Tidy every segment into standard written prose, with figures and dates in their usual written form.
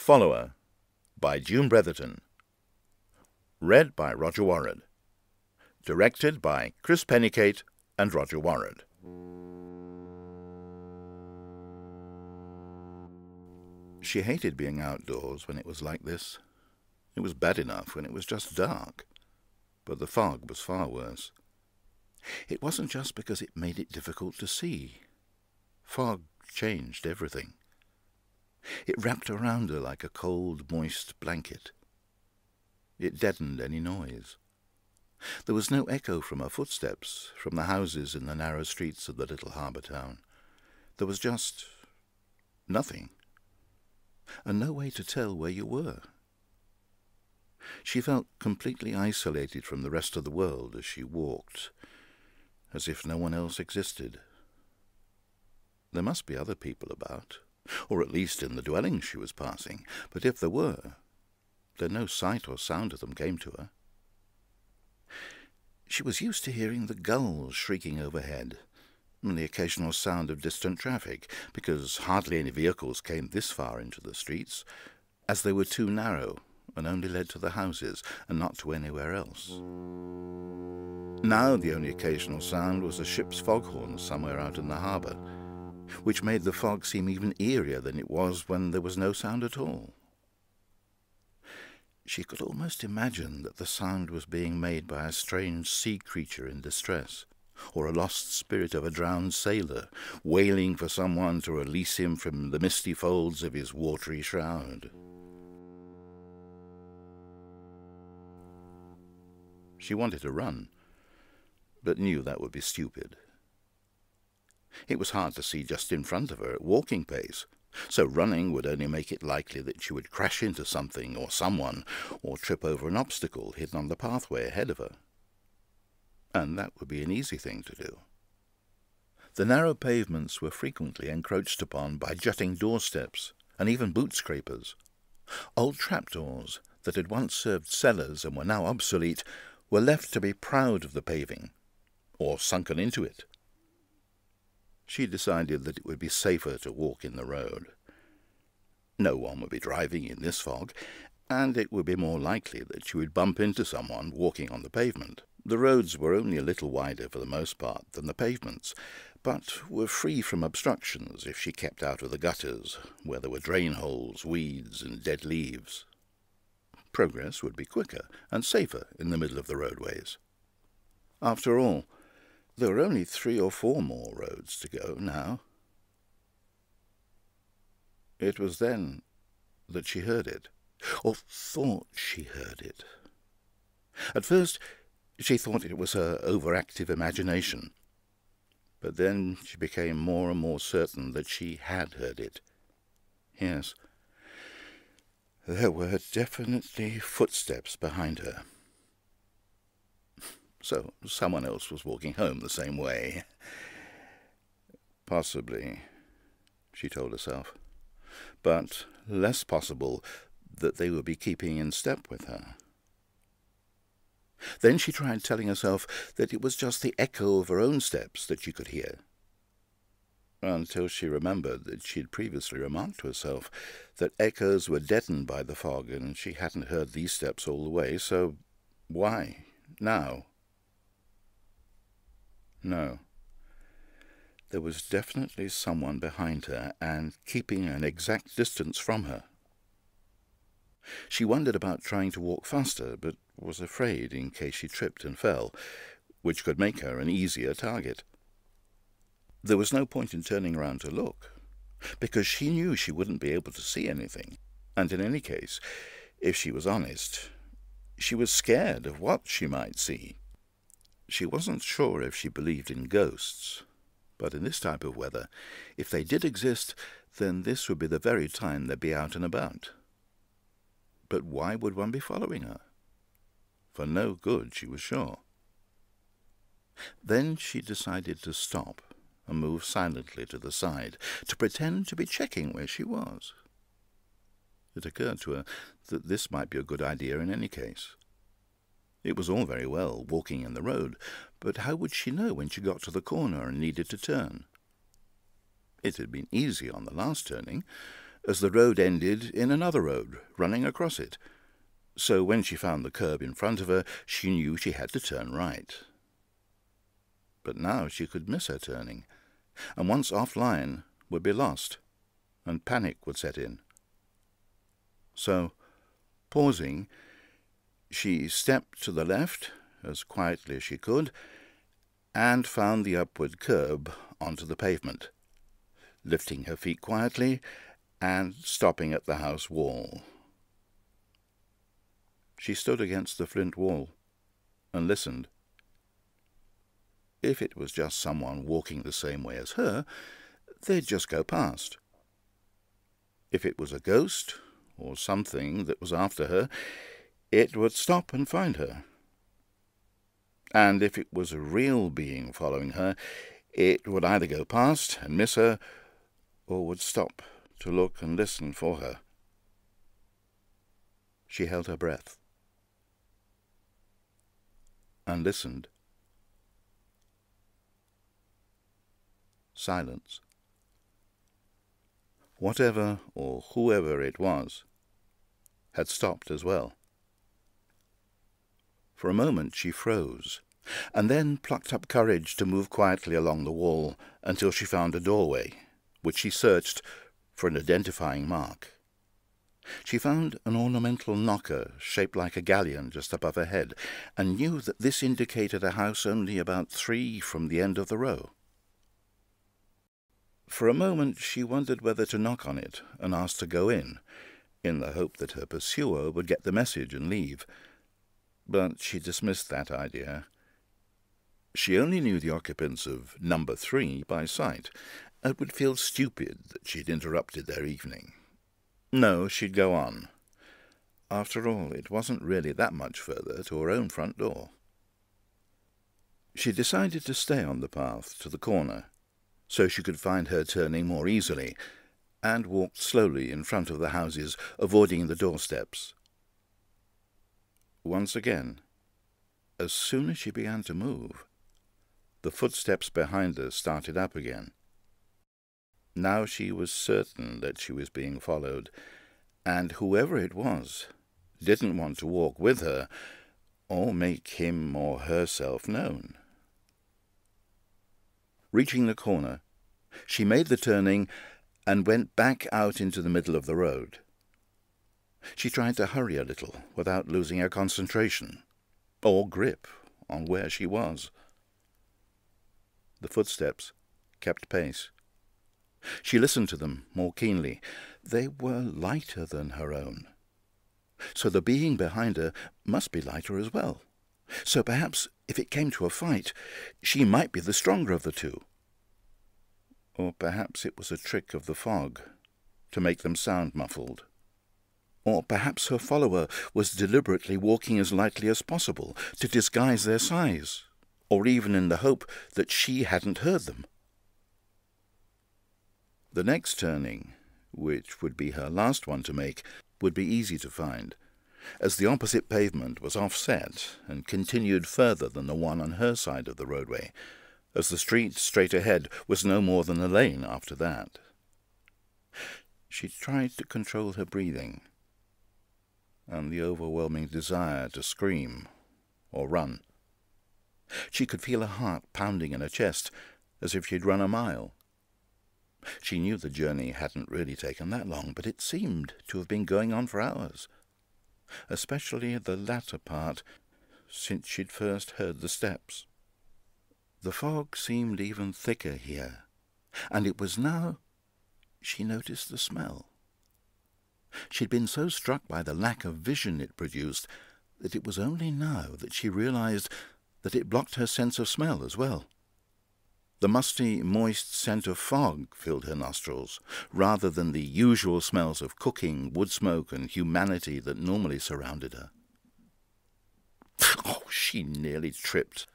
Follower by June Bretherton. Read by Roger Warrad. Directed by Chris Pennicate and Roger Warrad. She hated being outdoors when it was like this. It was bad enough when it was just dark, but the fog was far worse. It wasn't just because it made it difficult to see. Fog changed everything. It wrapped around her like a cold, moist blanket. It deadened any noise. There was no echo from her footsteps, from the houses in the narrow streets of the little harbour town. There was just nothing, and no way to tell where you were. She felt completely isolated from the rest of the world as she walked, as if no one else existed. There must be other people about, or at least in the dwelling she was passing, but if there were, then no sight or sound of them came to her. She was used to hearing the gulls shrieking overhead, and the occasional sound of distant traffic, because hardly any vehicles came this far into the streets, as they were too narrow and only led to the houses and not to anywhere else. Now the only occasional sound was a ship's foghorn somewhere out in the harbour, which made the fog seem even eerier than it was when there was no sound at all. She could almost imagine that the sound was being made by a strange sea creature in distress, or a lost spirit of a drowned sailor, wailing for someone to release him from the misty folds of his watery shroud. She wanted to run, but knew that would be stupid. It was hard to see just in front of her at walking pace, so running would only make it likely that she would crash into something or someone, or trip over an obstacle hidden on the pathway ahead of her. And that would be an easy thing to do. The narrow pavements were frequently encroached upon by jutting doorsteps and even boot scrapers. Old trapdoors that had once served cellars and were now obsolete were left to be proud of the paving, or sunken into it. She decided that it would be safer to walk in the road. No one would be driving in this fog, and it would be more likely that she would bump into someone walking on the pavement. The roads were only a little wider for the most part than the pavements, but were free from obstructions if she kept out of the gutters, where there were drain holes, weeds, and dead leaves. Progress would be quicker and safer in the middle of the roadways. After all, there were only 3 or 4 more roads to go now. It was then that she heard it, or thought she heard it. At first, she thought it was her overactive imagination, but then she became more and more certain that she had heard it. Yes, there were definitely footsteps behind her. So someone else was walking home the same way. Possibly, she told herself, but less possible that they would be keeping in step with her. Then she tried telling herself that it was just the echo of her own steps that she could hear, until she remembered that she had previously remarked to herself that echoes were deadened by the fog, and she hadn't heard these steps all the way, so why now? No. There was definitely someone behind her and keeping an exact distance from her. She wondered about trying to walk faster, but was afraid in case she tripped and fell, which could make her an easier target. There was no point in turning around to look, because she knew she wouldn't be able to see anything, and in any case, if she was honest, she was scared of what she might see. She wasn't sure if she believed in ghosts, but in this type of weather, if they did exist, then this would be the very time they'd be out and about. But why would one be following her? For no good, she was sure. Then she decided to stop and move silently to the side, to pretend to be checking where she was. It occurred to her that this might be a good idea in any case. It was all very well walking in the road, but how would she know when she got to the corner and needed to turn? It had been easy on the last turning, as the road ended in another road running across it. So when she found the curb in front of her, she knew she had to turn right. But now she could miss her turning, and once offline would be lost, and panic would set in. So, pausing, she stepped to the left as quietly as she could, and found the upward curb onto the pavement, lifting her feet quietly and stopping at the house wall. She stood against the flint wall and listened. If it was just someone walking the same way as her, they'd just go past. If it was a ghost or something that was after her, it would stop and find her. And if it was a real being following her, it would either go past and miss her, or would stop to look and listen for her. She held her breath and listened. Silence. Whatever or whoever it was had stopped as well. For a moment she froze, and then plucked up courage to move quietly along the wall until she found a doorway, which she searched for an identifying mark. She found an ornamental knocker shaped like a galleon just above her head, and knew that this indicated a house only about 3 from the end of the row. For a moment she wondered whether to knock on it and ask to go in the hope that her pursuer would get the message and leave. But she dismissed that idea. She only knew the occupants of number 3 by sight, and would feel stupid that she'd interrupted their evening. No, she'd go on. After all, it wasn't really that much further to her own front door. She decided to stay on the path to the corner, so she could find her turning more easily, and walked slowly in front of the houses, avoiding the doorsteps. Once again, as soon as she began to move, the footsteps behind her started up again. Now she was certain that she was being followed, and whoever it was didn't want to walk with her or make him or herself known. Reaching the corner, she made the turning and went back out into the middle of the road. She tried to hurry a little without losing her concentration or grip on where she was. The footsteps kept pace. She listened to them more keenly. They were lighter than her own. So the being behind her must be lighter as well. So perhaps, if it came to a fight, she might be the stronger of the two. Or perhaps it was a trick of the fog to make them sound muffled. Or perhaps her follower was deliberately walking as lightly as possible to disguise their size, or even in the hope that she hadn't heard them. The next turning, which would be her last one to make, would be easy to find, as the opposite pavement was offset and continued further than the one on her side of the roadway, as the street straight ahead was no more than a lane after that. She tried to control her breathing and the overwhelming desire to scream or run. She could feel her heart pounding in her chest as if she'd run a mile. She knew the journey hadn't really taken that long, but it seemed to have been going on for hours, especially the latter part, since she'd first heard the steps. The fog seemed even thicker here, and it was now she noticed the smell. She'd been so struck by the lack of vision it produced that it was only now that she realized that it blocked her sense of smell as well. The musty, moist scent of fog filled her nostrils, rather than the usual smells of cooking, wood smoke, and humanity that normally surrounded her. Oh, she nearly tripped.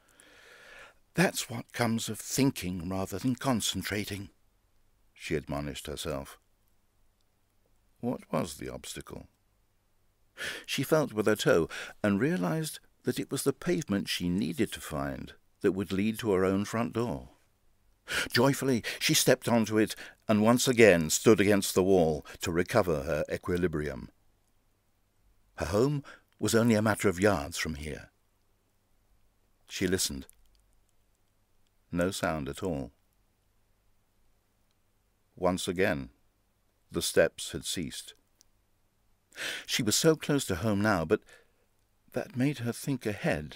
That's what comes of thinking rather than concentrating, she admonished herself. What was the obstacle? She felt with her toe and realized that it was the pavement she needed to find that would lead to her own front door. Joyfully she stepped onto it and once again stood against the wall to recover her equilibrium. Her home was only a matter of yards from here. She listened. No sound at all. Once again, the steps had ceased. She was so close to home now, but that made her think ahead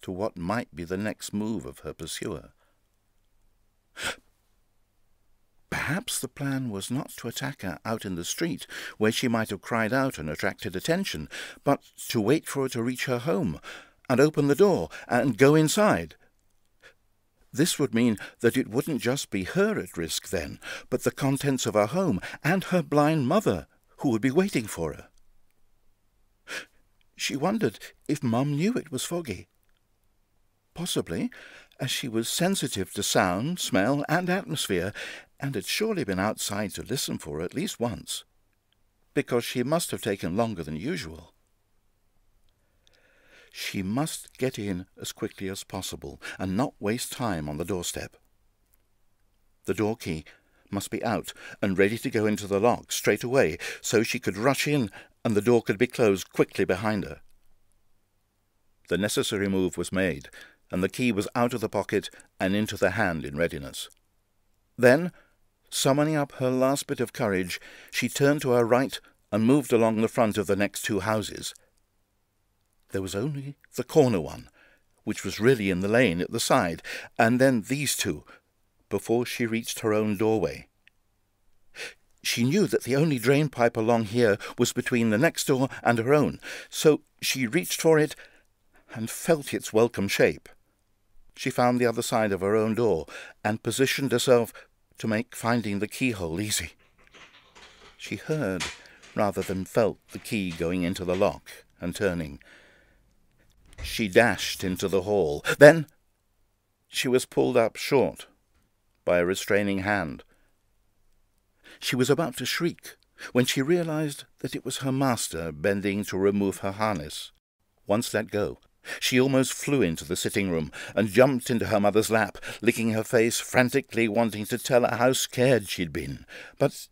to what might be the next move of her pursuer. Perhaps the plan was not to attack her out in the street, where she might have cried out and attracted attention, but to wait for her to reach her home, and open the door, and go inside. This would mean that it wouldn't just be her at risk then, but the contents of her home, and her blind mother, who would be waiting for her. She wondered if Mum knew it was foggy. Possibly, as she was sensitive to sound, smell, and atmosphere, and had surely been outside to listen for her at least once, because she must have taken longer than usual. She must get in as quickly as possible, and not waste time on the doorstep. The door key must be out and ready to go into the lock straight away, so she could rush in and the door could be closed quickly behind her. The necessary move was made, and the key was out of the pocket and into the hand in readiness. Then, summoning up her last bit of courage, she turned to her right and moved along the front of the next two houses. There was only the corner one, which was really in the lane at the side, and then these two, before she reached her own doorway. She knew that the only drain pipe along here was between the next door and her own, so she reached for it and felt its welcome shape. She found the other side of her own door and positioned herself to make finding the keyhole easy. She heard, rather than felt, the key going into the lock and turning. She dashed into the hall. Then she was pulled up short by a restraining hand. She was about to shriek when she realized that it was her master bending to remove her harness. Once let go, she almost flew into the sitting room and jumped into her mother's lap, licking her face, frantically wanting to tell her how scared she'd been. But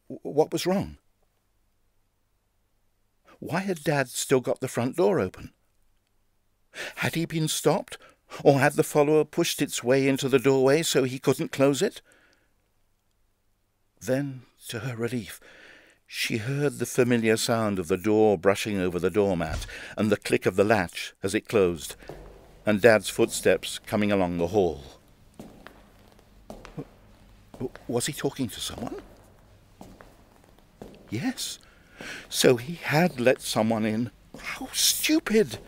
what was wrong? Why had Dad still got the front door open? Had he been stopped, or had the follower pushed its way into the doorway so he couldn't close it? Then, to her relief, she heard the familiar sound of the door brushing over the doormat and the click of the latch as it closed, and Dad's footsteps coming along the hall. Was he talking to someone? Yes. So he had let someone in. How stupid!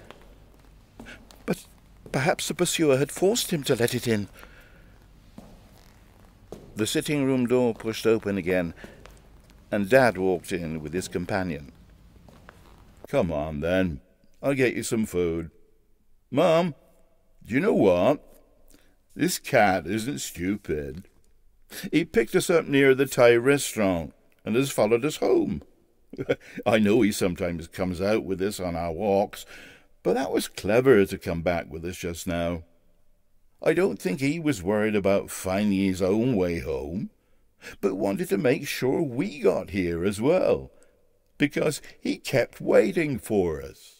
But perhaps the pursuer had forced him to let it in. The sitting-room door pushed open again, and Dad walked in with his companion. Come on, then. I'll get you some food. Mum, do you know what? This cat isn't stupid. He picked us up near the Thai restaurant and has followed us home. I know he sometimes comes out with us on our walks, but that was clever to come back with us just now. I don't think he was worried about finding his own way home, but wanted to make sure we got here as well, because he kept waiting for us.